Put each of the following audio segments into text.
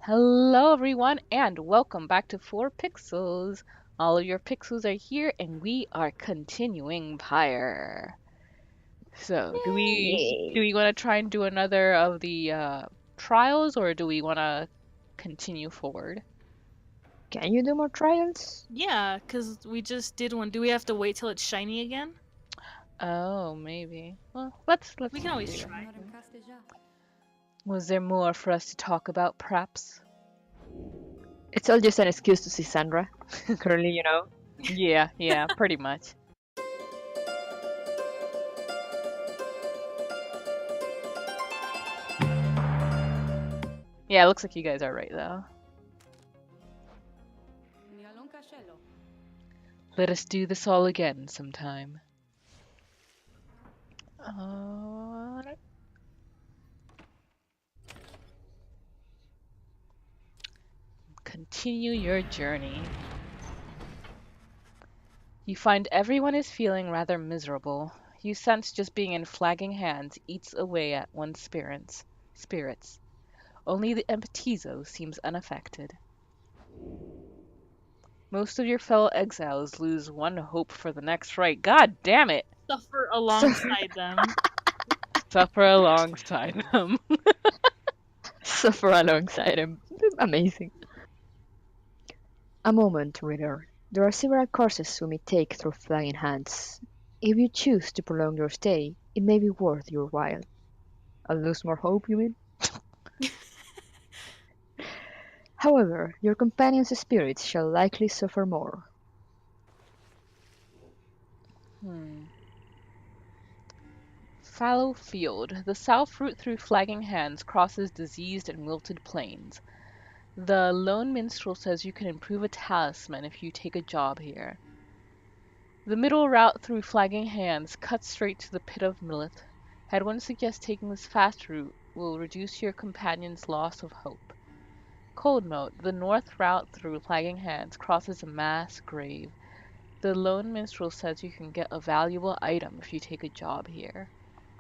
Hello, everyone, and welcome back to 4pixels. All of your pixels are here, and we are continuing Pyre. So, do we do Yay. we want to try and do another of the trials, or do we want to continue forward? Can you do more trials? Yeah, because we just did one. Do we have to wait till it's shiny again? Oh, maybe. Well, let's We can always do it. try. Was there more for us to talk about, perhaps? It's all just an excuse to see Sandra. Currently, Yeah, pretty much. Yeah, it looks like you guys are right, though. Let us do this all again sometime. Alright. Continue your journey. You find everyone is feeling rather miserable. You sense just being in flagging hands eats away at one's spirits. Only the Empatizo seems unaffected. Most of your fellow exiles lose one hope for the next right. God damn it! Suffer alongside them. Suffer alongside them. suffer alongside him. Amazing. A moment, reader. There are several courses we may take through Flying Hands. If you choose to prolong your stay, it may be worth your while. I'll lose more hope, you mean? However, your companion's spirits shall likely suffer more. Fallow Field. The south route through flagging hands crosses diseased and wilted plains. The lone minstrel says you can improve a talisman if you take a job here. The middle route through flagging hands cuts straight to the pit of Millith. Headone suggests taking this fast route will reduce your companion's loss of hope. Cold note, the north route through flagging hands crosses a mass grave. The lone minstrel says you can get a valuable item if you take a job here.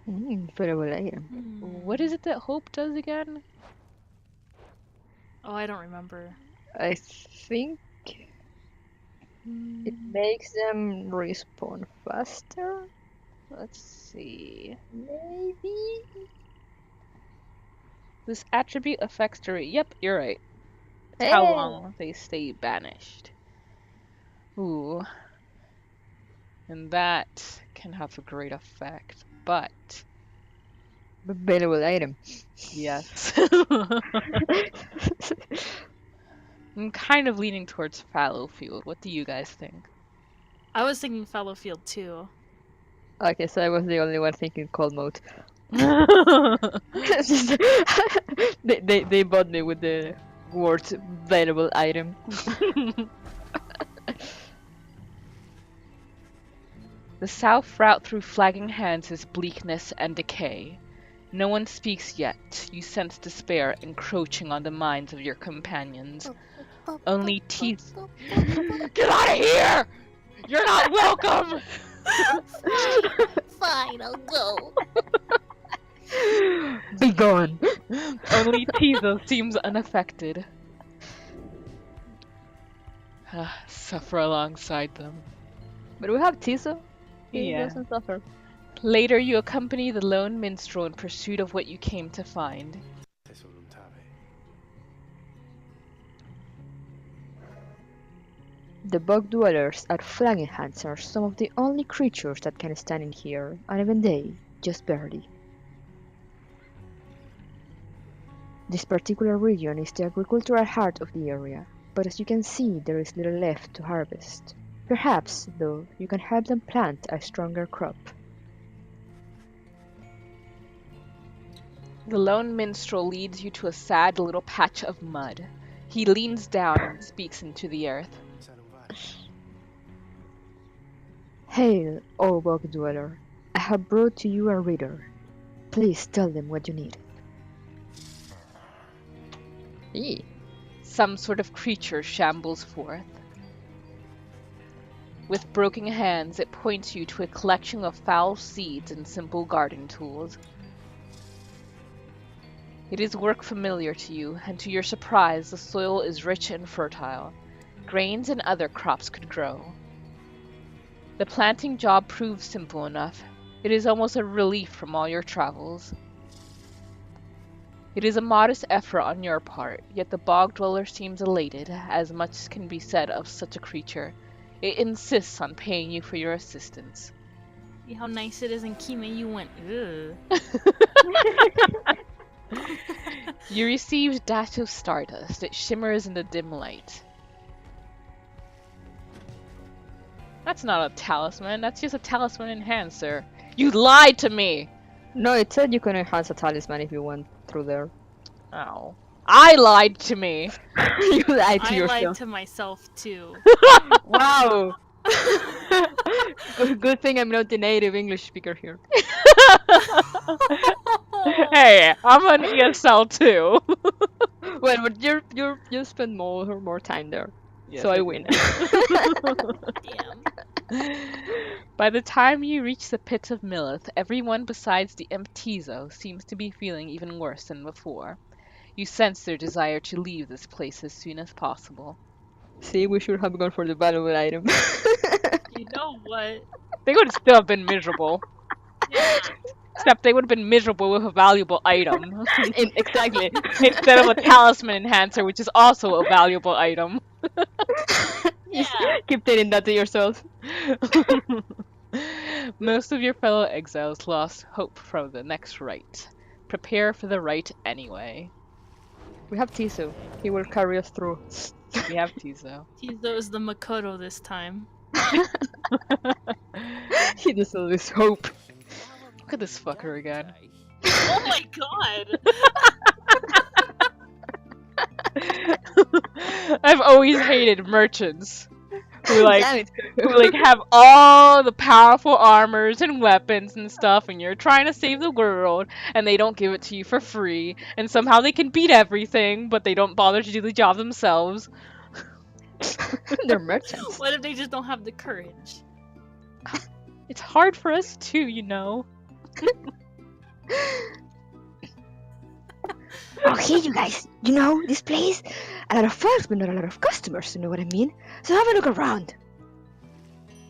Valuable item. What is it that hope does again? Oh, I don't remember. I think it makes them respawn faster? Let's see. Maybe? This attribute affects duration. Yep, you're right. It's how long they stay banished. Ooh. And that can have a great effect, but Valuable item. yes. I'm kind of leaning towards fallow field. What do you guys think? I was thinking Fellowfield too. Okay, so I was the only one thinking cold mode. they bought me with the word valuable item. The south route through flagging hands is bleakness and decay. No one speaks yet. You sense despair encroaching on the minds of your companions. Only teeth. Get out of here! You're not welcome! Fine, I'll go. Be gone! Only Tizo seems unaffected. Suffer alongside them. But we have Tiso. He Yeah. doesn't suffer. Later, you accompany the lone minstrel in pursuit of what you came to find. The bog dwellers at Flagging Hands are some of the only creatures that can stand in here, and even they, just barely. This particular region is the agricultural heart of the area, but as you can see, there is little left to harvest. Perhaps, though, you can help them plant a stronger crop. The lone minstrel leads you to a sad little patch of mud. He leans down and speaks into the earth. Hail, O bog dweller! I have brought to you a reader. Please tell them what you need. Eee. Some sort of creature shambles forth. With broken hands, it points you to a collection of foul seeds and simple garden tools. It is work familiar to you, and to your surprise, the soil is rich and fertile. Grains and other crops could grow. The planting job proves simple enough. It is almost a relief from all your travels. It is a modest effort on your part, yet the bog dweller seems elated, as much can be said of such a creature. It insists on paying you for your assistance. See how nice it is in Kime? You went, ugh. You receive dash of stardust. It shimmers in the dim light. That's not a talisman. That's just a talisman enhancer. You lied to me! No, it said you can enhance a talisman if you went through there. Oh. I lied to me! You lied to I lied yourself. to myself too. Wow! Good thing I'm not the native English speaker here. Hey, I'm an ESL too. Well, but you spend more time there, Yes, so I do. win. Damn. By the time you reach the pits of Millith, everyone besides the Emptizo seems to be feeling even worse than before. You sense their desire to leave this place as soon as possible. See, we should have gone for the valuable item. You know what? They would still have been miserable. Yeah. Except they would have been miserable with a valuable item. Exactly. Instead of a talisman enhancer, which is also a valuable item. Yeah. Keep telling that to yourself. Most of your fellow exiles lost hope for the next rite. Prepare for the rite anyway. We have Tiso. He will carry us through. We have Tizo. Tizo is the Makoto this time. He does all this hope. Look at this fucker again. Oh my god! I've always hated merchants who Damn it. have all the powerful armors and weapons and stuff, and you're trying to save the world, and they don't give it to you for free, and somehow they can beat everything, but they don't bother to do the job themselves. They're merchants. What if they just don't have the courage? It's hard for us too, you know. Oh, hey, you guys. You know, this place, a lot of folks, but not a lot of customers, you know what I mean? So have a look around.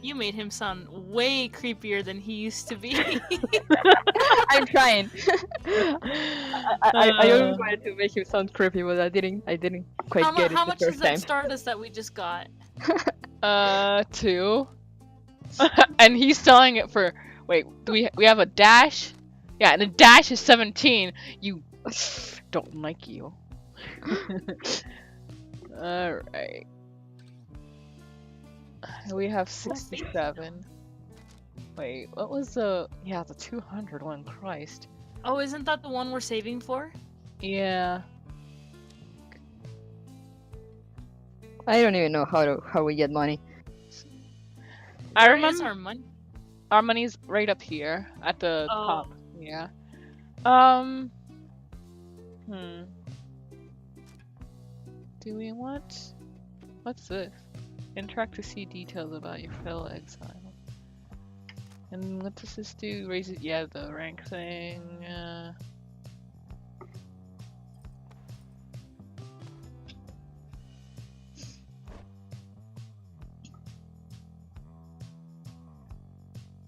You made him sound way creepier than he used to be. I'm trying. I always wanted to make him sound creepy, but I didn't quite get it how the much is first that time. Stardust that we just got? 2. And he's selling it for. Wait, do we have a dash? Yeah, and the dash is 17. You don't like you. Alright. We have 67. Wait, what was the. Yeah, the 200 one, Christ. Oh, isn't that the one we're saving for? Yeah. I don't even know how we get money. I Where is remember our money? our money's right up here at the Oh. top. Yeah. Do we want. What's this? Interact to see details about your fellow exile. And what does this do? Raise it? Yeah, the rank thing.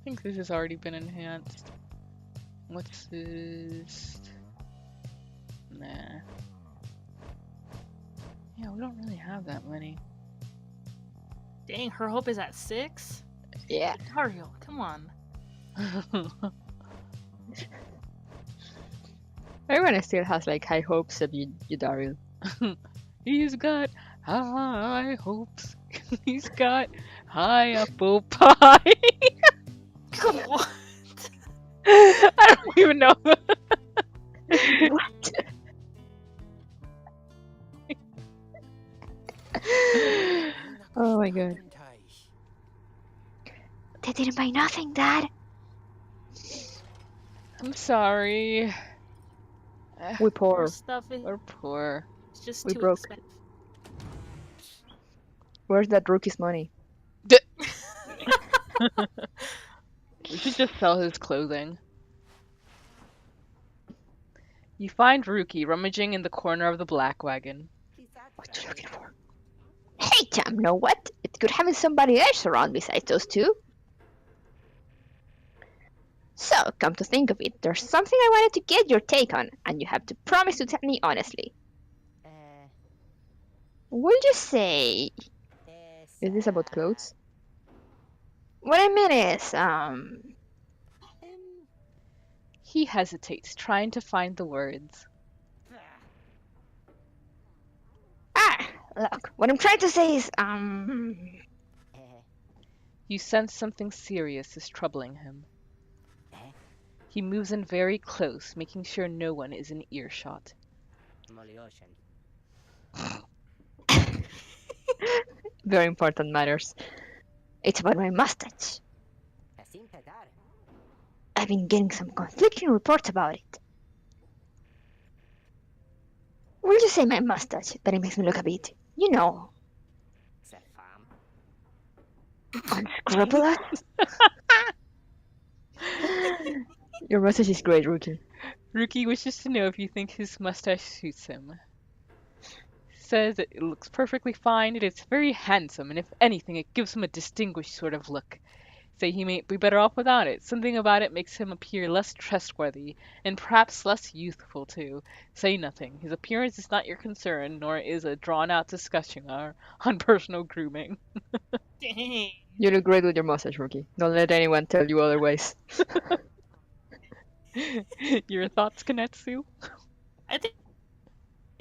I think this has already been enhanced. What's this? Nah. Yeah, we don't really have that many. Dang, her hope is at 6? Yeah. Dario, come on. Everyone still has like high hopes except you Daryl. He's got high hopes. He's got high apple pie. What? I don't even know. What? Oh my god. They didn't buy nothing, Dad. I'm sorry. We More poor. stuff is We're poor. it's just we too broke. expensive. Where's that rookie's money? We should just sell his clothing. You find Ruki rummaging in the corner of the black wagon. What you looking for? Hey, Tam, know what? It's good having somebody else around besides those two. So, come to think of it, there's something I wanted to get your take on, and you have to promise to tell me honestly. Would you say... Is this about clothes? What I mean is, He hesitates, trying to find the words. Look, what I'm trying to say is, You sense something serious is troubling him. He moves in very close, making sure no one is in earshot. very important matters. It's about my mustache. I've been getting some conflicting reports about it. We'll just say my mustache, that it makes me look a bit, you know, unscrupulous. Your mustache is great, Rookie. Ruki wishes to know if you think his mustache suits him. Says it looks perfectly fine, it is very handsome, and if anything, it gives him a distinguished sort of look. Say he may be better off without it. Something about it makes him appear less trustworthy, and perhaps less youthful too. Say nothing. His appearance is not your concern, nor is a drawn-out discussion on personal grooming. Dang. You look great with your mustache, Rookie. Don't let anyone tell you otherwise. Your thoughts, Kanetsu? I think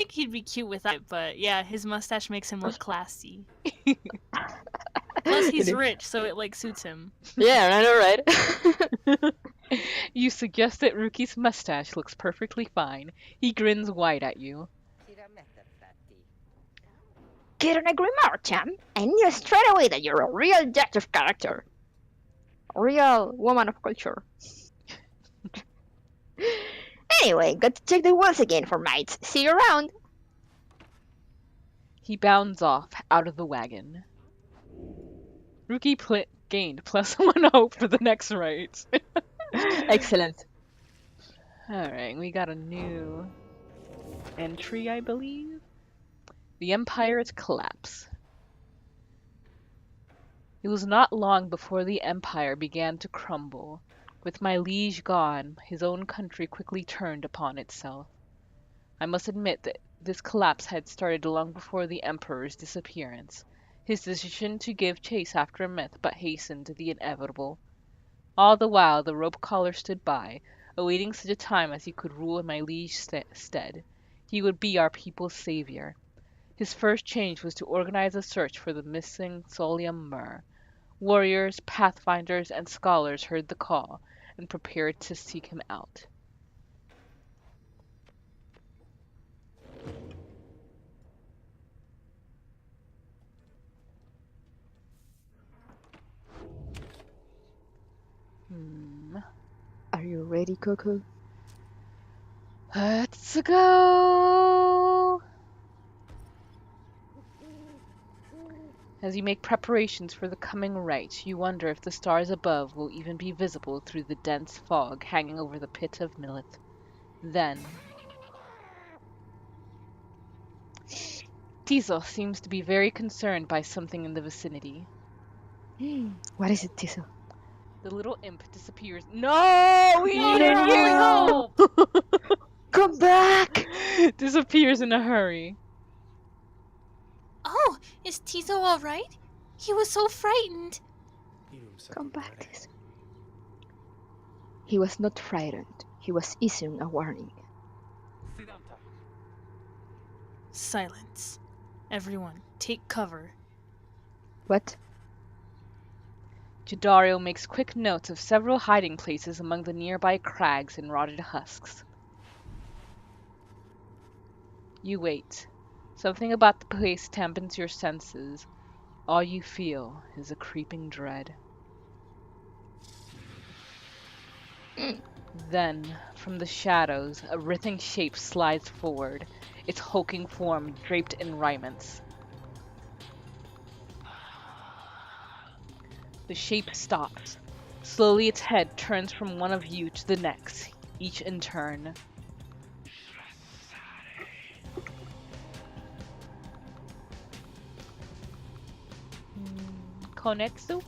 he'd be cute without it, but yeah, his mustache makes him look classy. Plus, he's rich, so it like suits him. Yeah, I know, right? You suggest that Ruki's mustache looks perfectly fine. He grins wide at you. Get on a grimoire, Cham. I knew straight away that you're a real detective character. A real woman of culture. Anyway, got to check the walls again for mites. See you around. He bounds off, out of the wagon. Ruki gained +1 hope for the next right. Excellent. Alright, we got a new entry, I believe. The Empire's collapse. It was not long before the Empire began to crumble. With my liege gone, his own country quickly turned upon itself. I must admit that this collapse had started long before the Emperor's disappearance. His decision to give chase after a myth but hastened the inevitable. All the while the rope collar stood by, awaiting such a time as he could rule in my liege's stead. He would be our people's savior. His first change was to organize a search for the missing Solium Mur. Warriors, pathfinders, and scholars heard the call and prepared to seek him out. Are you ready, Coco? Let's go! As you make preparations for the coming rite, you wonder if the stars above will even be visible through the dense fog hanging over the pit of Milith. Then... Tiso seems to be very concerned by something in the vicinity. What is it, Tiso? The little imp disappears. No! We needed No! you! Come back! Disappears in a hurry. Oh, is Tiso alright? He was so frightened. Come back, Tiso. He was not frightened. He was issuing a warning. Silence. Everyone, take cover. What? Jadario makes quick notes of several hiding places among the nearby crags and rotted husks. You wait. Something about the place dampens your senses. All you feel is a creeping dread. Then, from the shadows, a writhing shape slides forward, its hulking form draped in raiments. The shape stops. Slowly its head turns from one of you to the next, each in turn. Konetsu.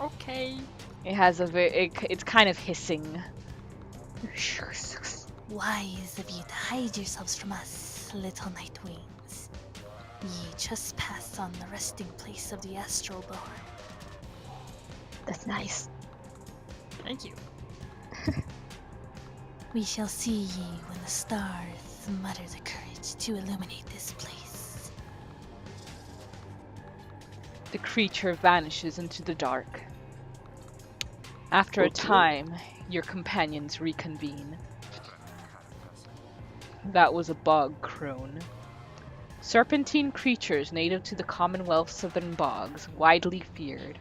Okay. It has a it's kind of hissing. Wise of you to hide yourselves from us, little nightwings. Ye trespass on the resting place of the astral born. That's nice. Thank you. We shall see ye when the stars mutter the courage to illuminate this place. The creature vanishes into the dark. After a time, your companions reconvene. That was a bog crone. Serpentine creatures native to the Commonwealth's southern bogs, widely feared.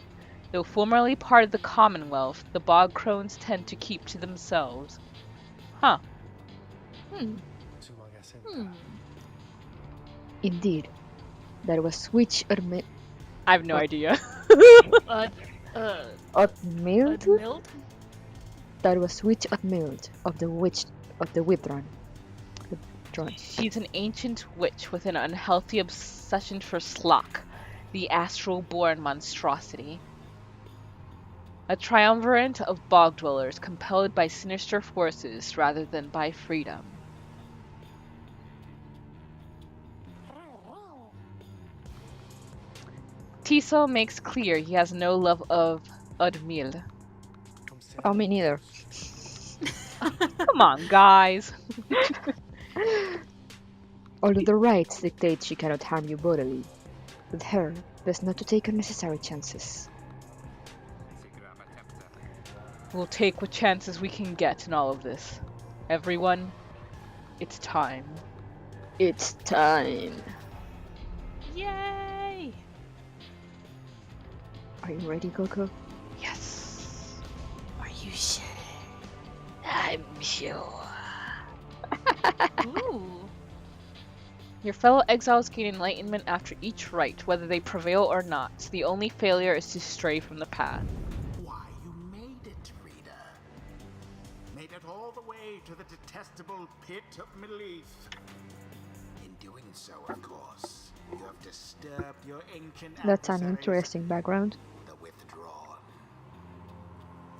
Though formerly part of the Commonwealth, the bog crones tend to keep to themselves. Huh. Indeed, that was which I have no idea. Utmild? Admild? That was which Utmild of the Withdrawn. She's an ancient witch with an unhealthy obsession for Slock, the astral-born monstrosity. A triumvirate of bog dwellers compelled by sinister forces rather than by freedom. Tiso makes clear he has no love of Udmil. Oh, me neither. Come on, guys. Although the rites dictate she cannot harm you bodily, with her, best not to take unnecessary chances. We'll take what chances we can get in all of this. Everyone, it's time. It's time. Yay! Are you ready, Coco? Yes. Are you sure? I'm sure. Ooh. Your fellow exiles gain enlightenment after each rite, whether they prevail or not. The only failure is to stray from the path. Why, you made it, reader. Made it all the way to the detestable pit of Melith. In doing so, of course, you have disturbed your ancient That's an adversaries, interesting background. the Withdrawn.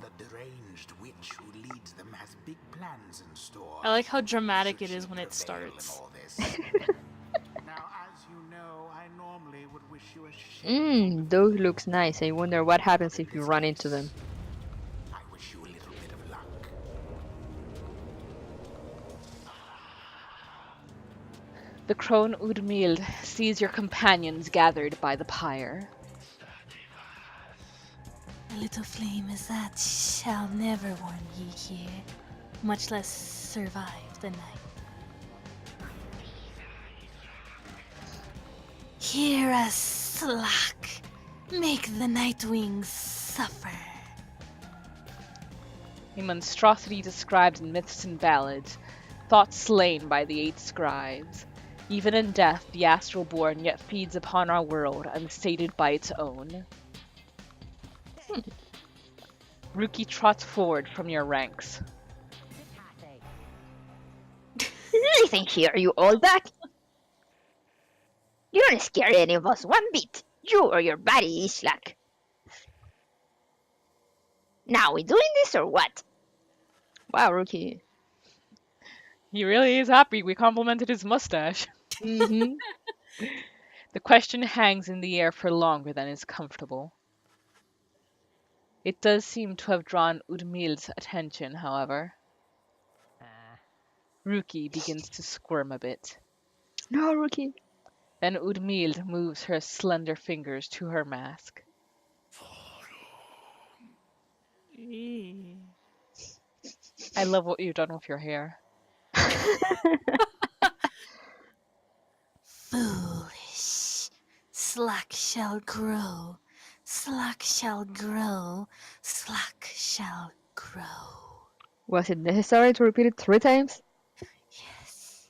The deranged witch who leads them has big plans in store. I like how dramatic should it is she when it prevail in starts. all this. Now, as you know, I normally would wish you a shame. Those looks nice. I wonder what happens if you run into them. I wish you a little bit of luck. The crone Udmild sees your companions gathered by the pyre. A little flame as that shall never warm ye here, much less survive the night. Hear us, Slack. Make the Nightwings suffer. A monstrosity described in myths and ballads, thought slain by the 8 scribes. Even in death, the astral-born yet feeds upon our world, unsated by its own. Ruki trots forward from your ranks. Listen here, you old duck. You don't scare any of us one bit. You or your buddy Ishlak. Now we doing this or what? Wow, Rookie. He really is happy we complimented his mustache. Mm-hmm. The question hangs in the air for longer than is comfortable. It does seem to have drawn Udmil's attention, however. Ruki begins to squirm a bit. No, Rookie. Then Udmild moves her slender fingers to her mask. I love what you've done with your hair. Foolish. Slack shall grow. Slack shall grow. Slack shall grow. Was it necessary to repeat it 3 times? Yes.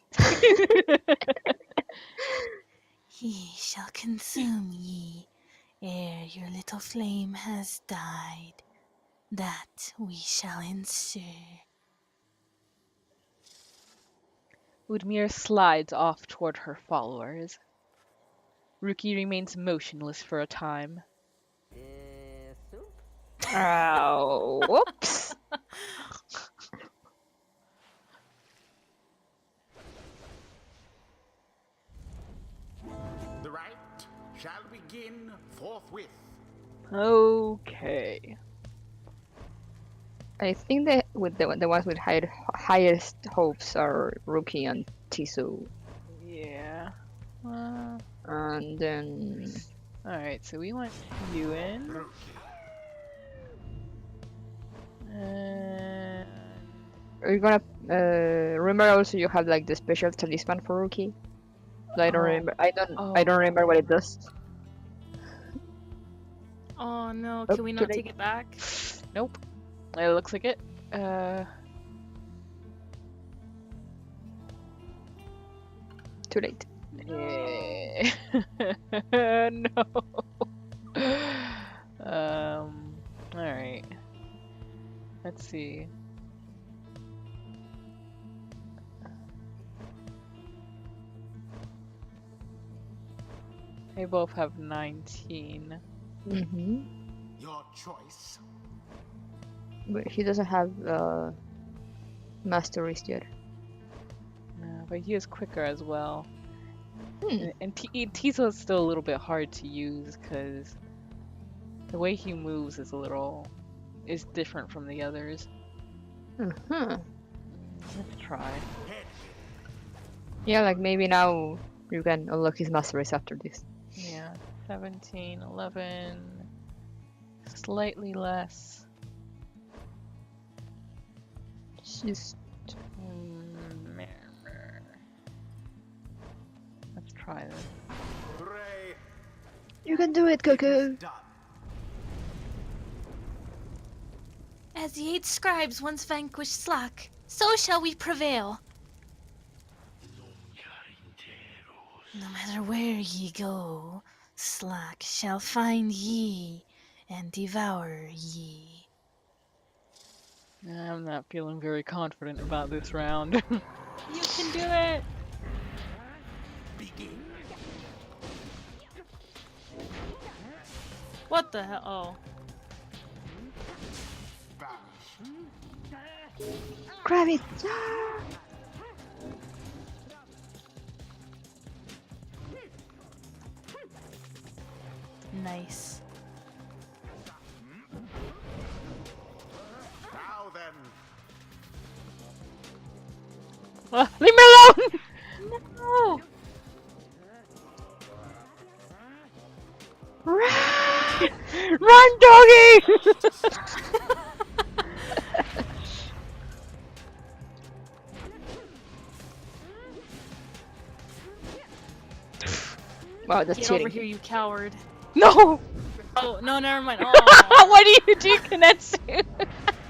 He shall consume ye ere your little flame has died. That we shall ensure. Udmir slides off toward her followers. Ruki remains motionless for a time. Whoops. The rite shall begin forthwith. Okay. I think that with the ones with highest hopes are Rookie and Tisu. Yeah. And then Alright, so we want you in. Rookie. And we're gonna remember also you have like the special talisman for Rookie. I don't Oh. remember. I don't Oh. remember what it does. Oh no, Oh, can we too not late. take it back? nope. It looks like it. Too late. Yeah. No. Alright. Let's see. They both have 19. Mm-hmm. Your choice. But he doesn't have masteries yet. But he is quicker as well. Hmm. And Tizo is still a little bit hard to use because the way he moves is different from the others. Uh-huh. Let's try. Head. Yeah, like maybe now you can unlock his masteries after this. Yeah, 17, 11, slightly less. Just Let's try this. Hooray. you can do it, Coco. Done. As the 8 scribes once vanquished Slack, so shall we prevail. No matter where ye go, Slack shall find ye and devour ye. I'm not feeling very confident about this round. You can do it! Begin. What the hell? Oh. Vanish. Grab it! Nice. Now then. Leave me alone! No! Run! Run, doggy! Wow, that's Get cheating. over here, you coward. No! Oh, no, never mind. Oh. What do you do, Kinetsu?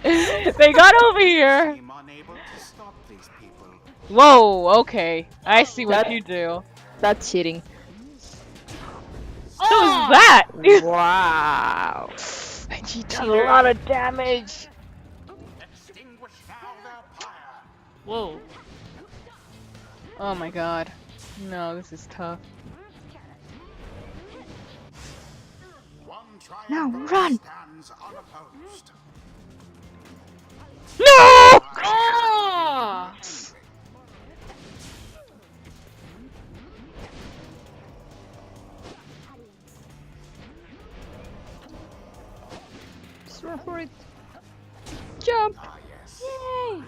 They got over here. Seem unable to stop these people. Whoa, okay. I see what That- you do. That's cheating. What was that? Wow. He did a lot of damage. Extinguish now their pyre. Whoa. Oh my god. No, this is tough. One Now triumph run! stands unopposed. No! Oh! Just run for it. Jump! Ah, yes. Yay!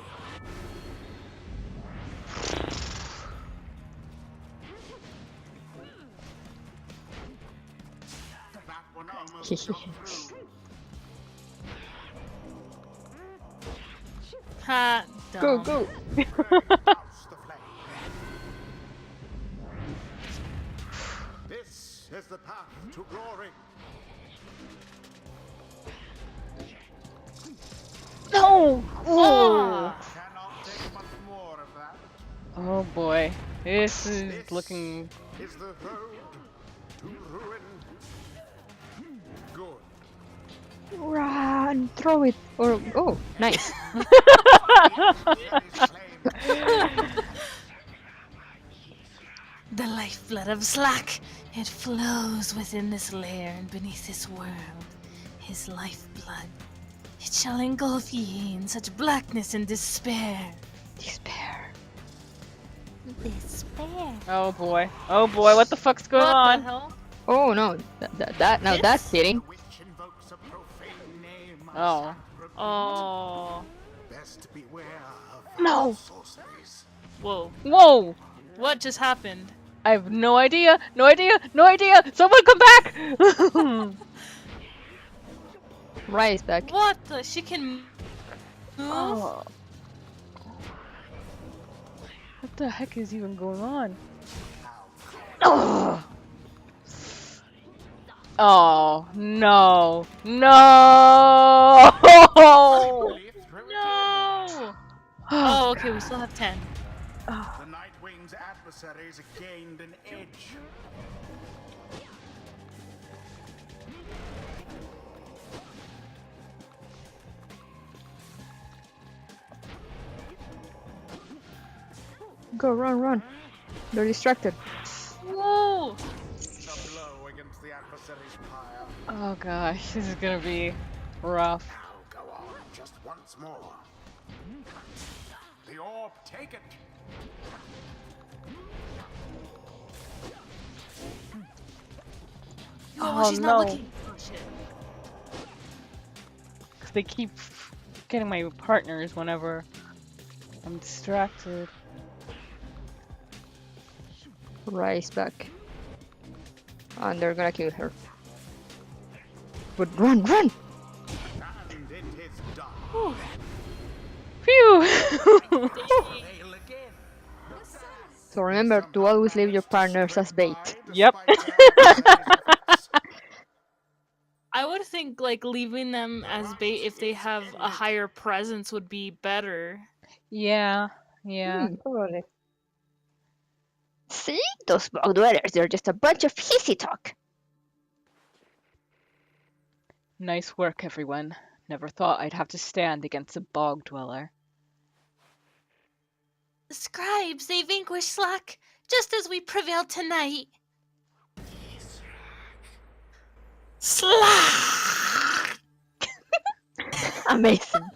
That one almost got through. Ha! Go, Dumb. go! Douse the flame. This is the path to glory. No! Oh! Cannot take much more of that. Oh boy. This is This looking... is the road to ruin. Good. Run! Throw it! Or oh, nice. The lifeblood of Slack, it flows within this lair and beneath this world. his lifeblood. It shall engulf ye in such blackness and despair. Despair. Despair. Oh boy. Oh boy, what the fuck's going What on? the hell? Oh no, now that's This? fitting. The witch invokes a profane name. Oh. Oh. Best beware of No. sorceries. Whoa. Whoa! What just happened? I have no idea! No idea! No idea! Someone come back! Rise back. What the? She can move? Oh. What the heck is even going on? Oh, oh no. No! Really threw it No! Oh, okay, we still have 10. in. The Nightwing's adversaries gained an edge. Go, run. They're distracted. Whoa! A blow against the adversary's pyre. Oh gosh, this is gonna be rough. Now go on, just once more. The orb, take it. Oh, she's no. not looking. Oh, shit. Cause they keep getting my partners whenever I'm distracted. Rise back. And they're gonna kill her. But run! And it is done. Phew! Fail again. So remember to always leave your partners as bait. Yep. I would think like leaving them as bait if they have a higher presence would be better. Yeah. Probably. See? Those bog dwellers, they're just a bunch of hissy talk. Nice work, everyone. Never thought I'd have to stand against a bog dweller. Scribes, they vanquish Slack, just as we prevailed tonight. Slack! Amazing.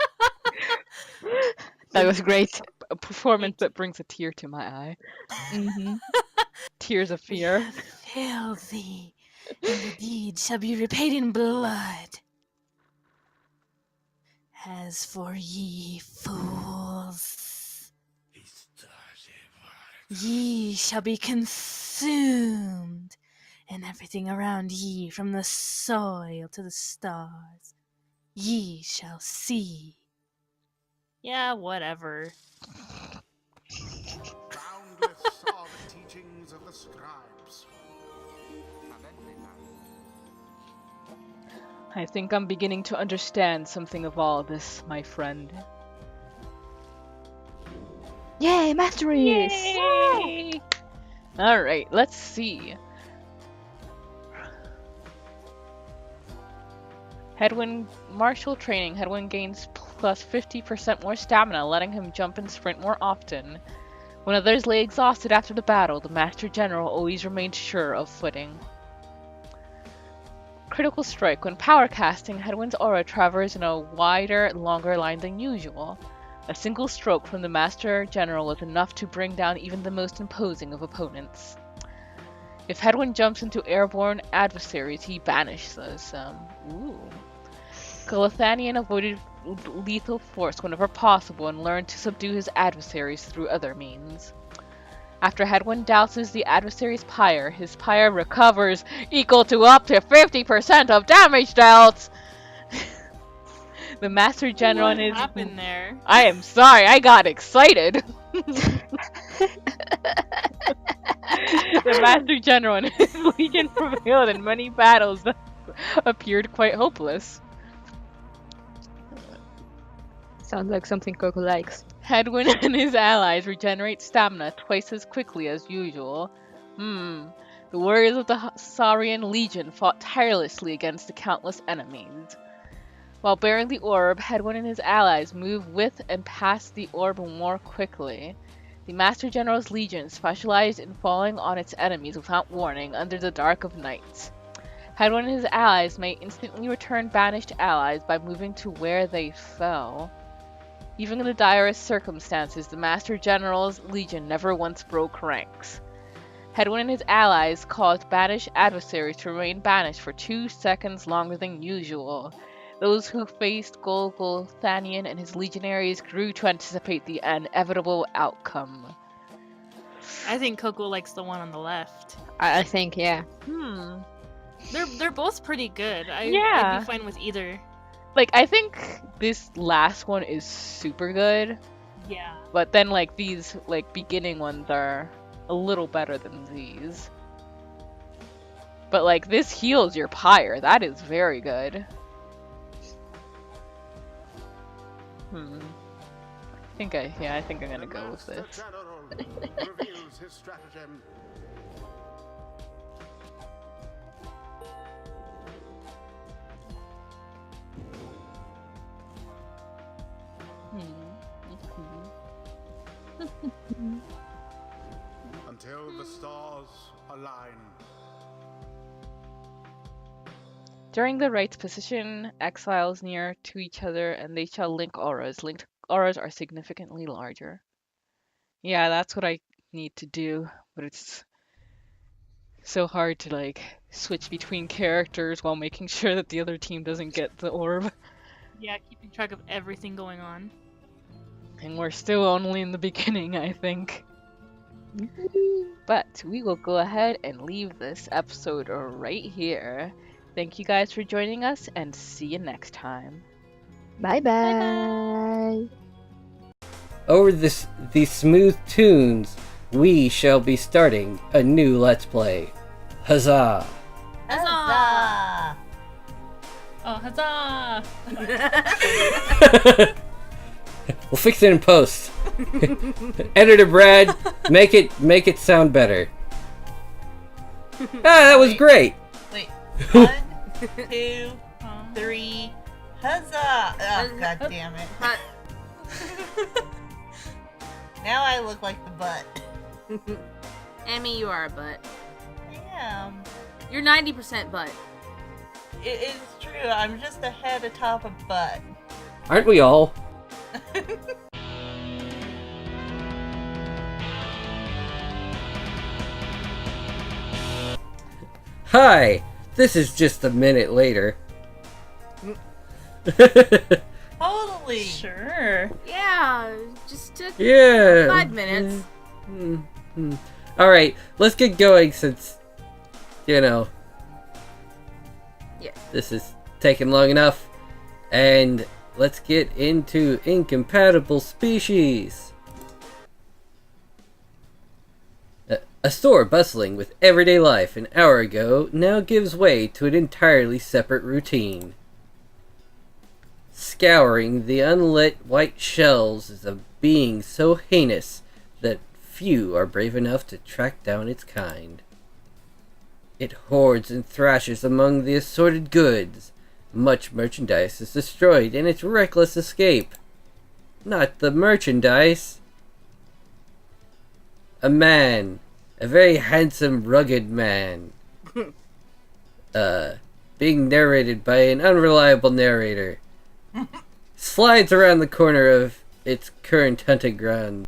That was great. A performance that brings a tear to my eye. Mm-hmm. Tears of fear. Filthy, and the deed shall be repaid in blood. As for ye fools, ye shall be consumed, and everything around ye, from the soil to the stars, ye shall see. Yeah, whatever. Boundless are the teachings of the scribes. I think I'm beginning to understand something of all this, my friend. Yay, masteries! Yay! Alright, let's see. Headwind martial training. Headwind gains plus 50% more stamina, letting him jump and sprint more often. When others lay exhausted after the battle, the Master General always remained sure of footing. Critical strike. When power casting, Headwind's aura travels in a wider, longer line than usual. A single stroke from the Master General was enough to bring down even the most imposing of opponents. If Headwind jumps into airborne adversaries, he banishes them. Ooh. Galathanian avoided lethal force whenever possible and learned to subdue his adversaries through other means. After Headwind douses the adversary's Pyre, his Pyre recovers, equal to up to 50% of damage dealt! The Master General What and his... happened there? I am sorry, I got excited! The Master General and his legion prevailed in many battles that appeared quite hopeless. Sounds like something Coco likes. Headwind and his allies regenerate stamina twice as quickly as usual. The warriors of the Saurian Legion fought tirelessly against the countless enemies. While bearing the orb, Headwind and his allies move with and past the orb more quickly. The Master General's Legion specialized in falling on its enemies without warning under the dark of night. Had one of his allies may instantly return banished allies by moving to where they fell. Even in the direst circumstances, the Master General's legion never once broke ranks. Had one of his allies caused banished adversaries to remain banished for 2 seconds longer than usual. Those who faced Golgol Thanian and his legionaries grew to anticipate the inevitable outcome. I think Coco likes the one on the left. I think, yeah. They're both pretty good. I'd Yeah. be fine with either. Like, I think this last one is super good, Yeah. but then, like, these, like, beginning ones are a little better than these. But, like, this heals your Pyre. That is very good. I think I'm gonna go with The this. Master General reveals his stratagem. Until the stars align. During the rites, position exiles near to each other and they shall link auras. Linked auras are significantly larger. Yeah, that's what I need to do, but it's so hard to like switch between characters while making sure that the other team doesn't get the orb. Yeah, keeping track of everything going on. And we're still only in the beginning, I think. But we will go ahead and leave this episode right here. Thank you guys for joining us and see you next time. Bye-bye. Over these smooth tunes, we shall be starting a new Let's Play. Huzzah! Huzzah! Oh, huzzah! We'll fix it in post. Editor Brad, make it sound better. That was great. Wait. 1, 2, 3. Huzzah! Oh, god damn it. Now I look like the butt. Emmy, you are a butt. I am. You're 90% butt. It is true. I'm just a head atop a butt. Aren't we all? Hi, this is just a minute later. Totally. Sure. Yeah, just took Yeah. 5 minutes. Alright, let's get going since, Yeah. this is taking long enough. And let's get into incompatible species. A store bustling with everyday life an hour ago now gives way to an entirely separate routine. Scouring the unlit white shelves is a being so heinous that few are brave enough to track down its kind. It hoards and thrashes among the assorted goods. Much merchandise is destroyed in its reckless escape. Not the merchandise. A man. A very handsome, rugged man. Being narrated by an unreliable narrator. Slides around the corner of its current hunting ground.